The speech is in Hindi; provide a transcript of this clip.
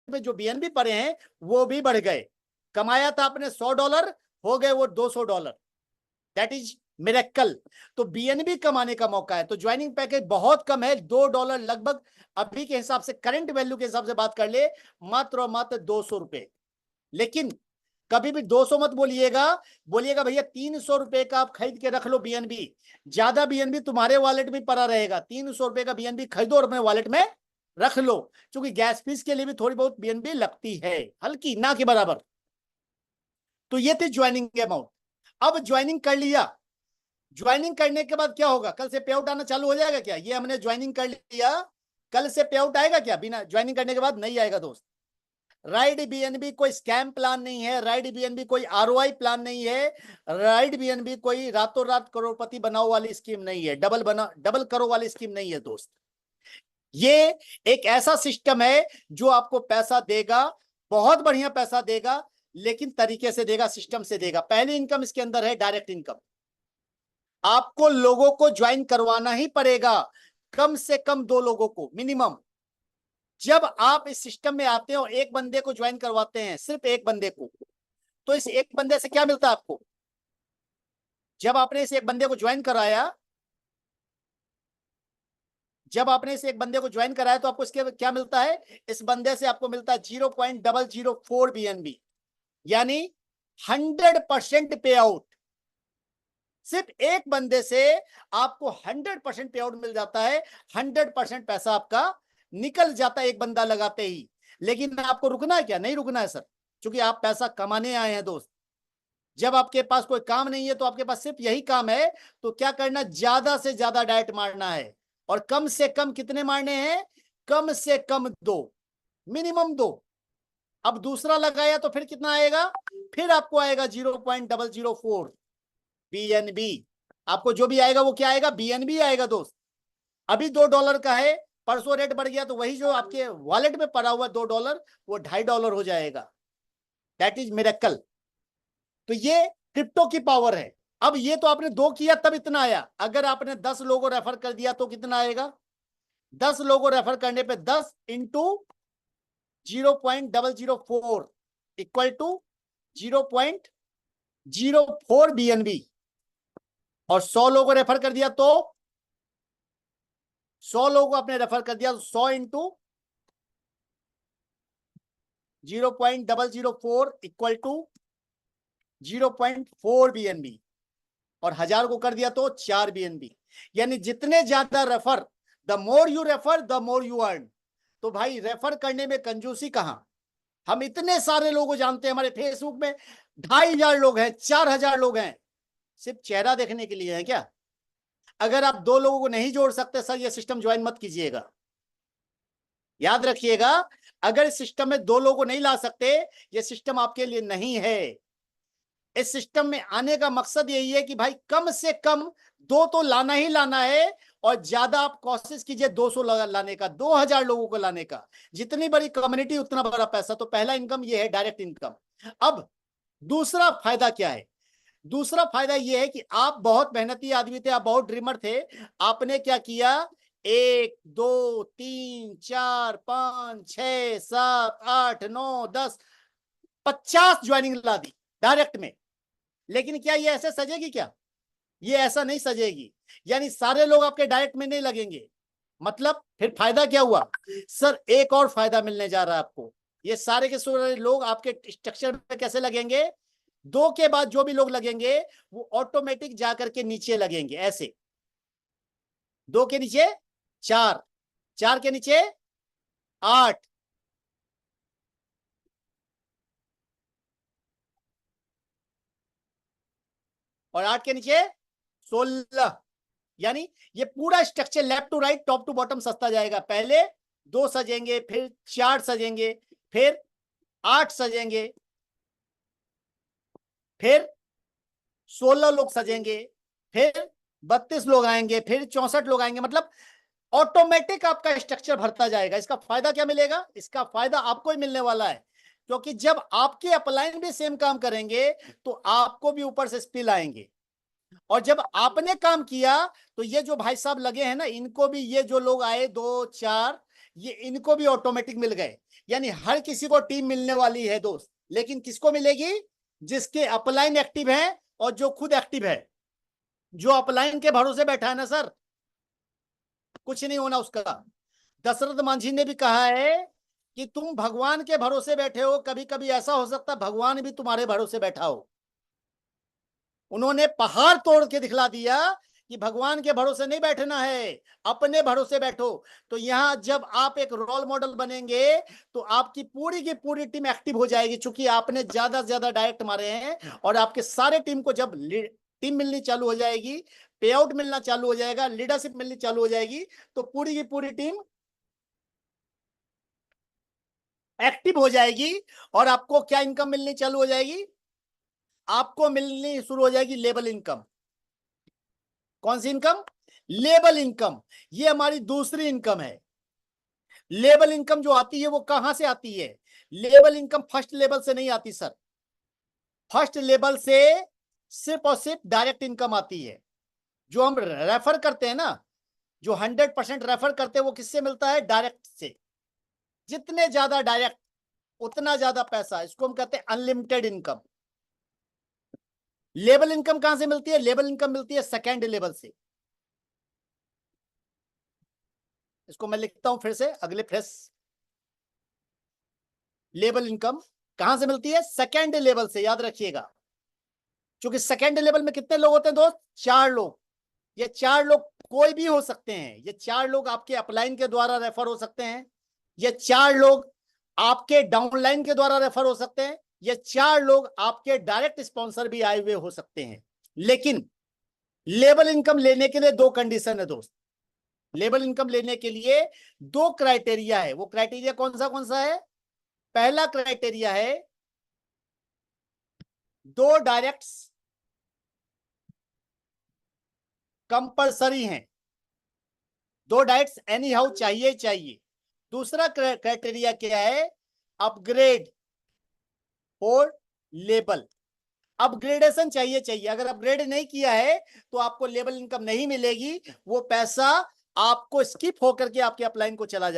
में जो बीएनबी पड़े हैं वो भी बढ़ गए। कमाया था आपने $100, हो गए वो $200। That is miracle. तो बीएनबी कमाने का मौका है। तो ज्वाइनिंग पैकेज बहुत कम है, $2 लगभग। अभी के हिसाब से, करंट वैल्यू के हिसाब से बात कर ले, मात्र और मात्र ₹200। लेकिन कभी भी 200 मत बोलिएगा, बोलिएगा भैया ₹300 का आप खरीद के रख लो बीएनबी। ज्यादा बीएनबी तुम्हारे वॉलेट में पड़ा रहेगा। ₹300 का बीएनबी खरीदो और अपने वॉलेट में रख लो, क्योंकि गैस फीस के लिए भी थोड़ी बहुत बीएनबी लगती है, हल्की, ना के बराबर। तो ये थी ज्वाइनिंग अमाउंट। अब ज्वाइनिंग कर लिया, ज्वाइनिंग करने के बाद क्या होगा? कल से पे आउट आना चालू हो जाएगा क्या? ये हमने ज्वाइनिंग कर लिया, कल से पे आउट आएगा क्या? बिना ज्वाइनिंग करने के बाद नहीं आएगा दोस्त। राइड बीएनबी कोई स्कैम प्लान नहीं है, राइड बीएनबी कोई आरओआई प्लान नहीं है, राइड बीएनबी कोई रातों रात करोड़पति बनाओ वाली स्कीम नहीं है, डबल करो वाली स्कीम नहीं है दोस्त। ये एक ऐसा सिस्टम है जो आपको पैसा देगा, बहुत बढ़िया पैसा देगा, लेकिन तरीके से देगा, सिस्टम से देगा। पहली इनकम इसके अंदर है डायरेक्ट इनकम। आपको लोगों को ज्वाइन करवाना ही पड़ेगा, कम से कम 2 लोगों को मिनिमम। जब आप इस सिस्टम में आते हो, एक बंदे को ज्वाइन करवाते हैं, सिर्फ एक बंदे को, तो इस एक बंदे से क्या मिलता है आपको? जब आपने इस एक बंदे को ज्वाइन कराया, जब आपने इस एक बंदे को ज्वाइन कराया, तो आपको इसके क्या मिलता है? इस बंदे से आपको मिलता है 0.004 बीएनबी, यानी 100% पे आउट। सिर्फ एक बंदे से आपको 100% पे आउट मिल जाता है, 100% पैसा आपका निकल जाता है एक बंदा लगाते ही। लेकिन आपको रुकना है क्या? नहीं रुकना है सर, क्योंकि आप पैसा कमाने आए हैं दोस्त। जब आपके पास कोई काम नहीं है, तो आपके पास सिर्फ यही काम है, तो क्या करना? ज्यादा से ज्यादा डाइट मारना है। और कम से कम कितने मारने हैं? कम से कम 2, मिनिमम 2। अब दूसरा लगाया तो फिर कितना आएगा? फिर आपको आएगा 0.004 बीएनबी। आपको जो भी आएगा वो क्या आएगा? बीएनबी आएगा दोस्त। अभी $2 का है, परसों रेट बढ़ गया तो वही जो आपके वॉलेट में पड़ा हुआ $2, वो $2.5 हो जाएगा। That is miracle. तो ये क्रिप्टो की पावर है। अब ये तो आपने 2 किया तब इतना आया। अगर आपने 10 लोगों रेफर कर दिया तो कितना आएगा? 10 लोगों रेफर करने पे 10 इंटू 0.004 इक्वल टू 0.04 बीएनबी। और 100 लोगों रेफर कर दिया तो 100 लोगों को आपने रेफर कर दिया तो 100 इंटू 0.004 इक्वल टू 0.4 बीएनबी। और 1000 को कर दिया तो 4 बीएनबी। यानी जितने ज्यादा refer, the more you refer the more you earn. तो भाई रेफर करने में कंजूसी कहां? हम इतने सारे लोगों जानते हैं, हमारे फेसबुक में 2500 लोग हैं, 4000 लोग हैं, सिर्फ चेहरा देखने के लिए है क्या? अगर आप 2 लोगों को नहीं जोड़ सकते सर, ये सिस्टम ज्वाइन मत कीजिएगा। याद रखिएगा, अगर इस सिस्टम में 2 लोगों को नहीं ला सकते, ये सिस्टम आपके लिए नहीं है। इस सिस्टम में आने का मकसद यही है कि भाई कम से कम 2 तो लाना ही लाना है, और ज्यादा आप कोशिश कीजिए 200 लाने का, 2000 लोगों को लाने का। जितनी बड़ी कम्युनिटी उतना बड़ा पैसा। तो पहला इनकम ये है, डायरेक्ट इनकम। अब दूसरा फायदा क्या है? दूसरा फायदा यह है कि आप बहुत मेहनती आदमी थे, आप बहुत ड्रीमर थे। आपने क्या किया? 1 2 3 4 5 6 7 8 9 10 50 ज्वाइनिंग ला दी डायरेक्ट में। लेकिन क्या ये ऐसे सजेगी क्या? ये ऐसा नहीं सजेगी। यानी सारे लोग आपके डायरेक्ट में नहीं लगेंगे। मतलब फिर फायदा क्या हुआ? सर एक और फायदा मिलने जा रहा है आपको। ये सारे के सारे लोग आपके स्ट्रक्चर में कैसे लगेंगे? 2 के बाद जो भी लोग लगेंगे वो ऑटोमेटिक जाकर के नीचे लगेंगे, ऐसे। 2 के नीचे 4, 4 के नीचे 8, और 8 के नीचे 16। यानी ये पूरा structure left to right, top to bottom सस्ता जाएगा। पहले 2 सजेंगे, फिर 4 सजेंगे, फिर 8 सजेंगे, फिर 16 लोग सजेंगे, फिर 32 लोग आएंगे, फिर 64 लोग आएंगे। मतलब ऑटोमेटिक आपका स्ट्रक्चर भरता जाएगा। इसका फायदा क्या मिलेगा? इसका फायदा आपको ही मिलने वाला है, क्योंकि जब आपके अपलाइन भी सेम काम करेंगे तो आपको भी ऊपर से स्पिल आएंगे। और जब आपने काम किया तो ये जो भाई साहब लगे हैं ना, इनको भी, ये जो लोग आए 2 4, ये इनको भी ऑटोमेटिक मिल गए। यानी हर किसी को टीम मिलने वाली है दोस्त, लेकिन किसको मिलेगी? जिसके अपलाइन एक्टिव है और जो खुद एक्टिव है। जो अपलाइन के भरोसे बैठा है ना सर, कुछ नहीं होना उसका। दशरथ मांझी ने भी कहा है कि तुम भगवान के भरोसे बैठे हो, कभी कभी ऐसा हो सकता है भगवान भी तुम्हारे भरोसे बैठा हो। उन्होंने पहाड़ तोड़ के दिखला दिया कि भगवान के भरोसे नहीं बैठना है, अपने भरोसे बैठो। तो यहां जब आप एक रोल मॉडल बनेंगे तो आपकी पूरी की पूरी टीम एक्टिव हो जाएगी, क्योंकि आपने ज्यादा से ज्यादा डायरेक्ट मारे हैं। और आपके सारे टीम को जब टीम मिलनी चालू हो जाएगी, पे आउट मिलना चालू हो जाएगा, लीडरशिप मिलनी चालू हो जाएगी, तो पूरी की पूरी टीम एक्टिव हो जाएगी। और आपको क्या इनकम मिलनी चालू हो जाएगी? आपको मिलनी शुरू हो जाएगी लेबल इनकम। कौन सी इनकम? Label income. ये हमारी दूसरी इनकम है। लेबल इनकम जो आती है वो कहां से आती है? लेबल इनकम फर्स्ट लेवल से नहीं आती सर। फर्स्ट लेवल से सिर्फ और सिर्फ डायरेक्ट इनकम आती है। जो हम रेफर करते हैं ना, जो 100% रेफर करते हैं, वो किससे मिलता है? डायरेक्ट से। जितने ज्यादा डायरेक्ट उतना ज्यादा पैसा, इसको हम कहते हैं अनलिमिटेड इनकम। लेबल इनकम कहां से मिलती है? लेबल इनकम मिलती है सेकेंड लेवल से। इसको मैं लिखता हूं फिर से अगले फ्रेश। लेबल इनकम कहां से मिलती है? सेकेंड लेवल से, याद रखिएगा। क्योंकि सेकेंड लेवल में कितने लोग होते हैं दोस्त? 4 लोग। ये 4 लोग कोई भी हो सकते हैं। ये 4 लोग आपके अपलाइन के द्वारा रेफर हो सकते हैं। ये 4 लोग आपके डाउनलाइन के द्वारा रेफर हो सकते हैं। ये 4 लोग आपके डायरेक्ट स्पॉन्सर भी आए हुए हो सकते हैं। लेकिन लेबल इनकम लेने के लिए 2 कंडीशन है दोस्त। लेबल इनकम लेने के लिए 2 क्राइटेरिया है। वो क्राइटेरिया कौन सा है? पहला क्राइटेरिया है 2 डायरेक्ट्स कंपलसरी हैं। 2 डायरेक्ट्स एनी हाउ चाहिए। दूसरा क्राइटेरिया क्या है? अपग्रेड और लेबल। अपग्रेडेशन चाहिए। अगर अपग्रेड नहीं किया है तो आपको लेबल इनकम नहीं मिलेगी। वो पैसा आपको स्किप होकर के आपके अपलाइन को चला जाएगा।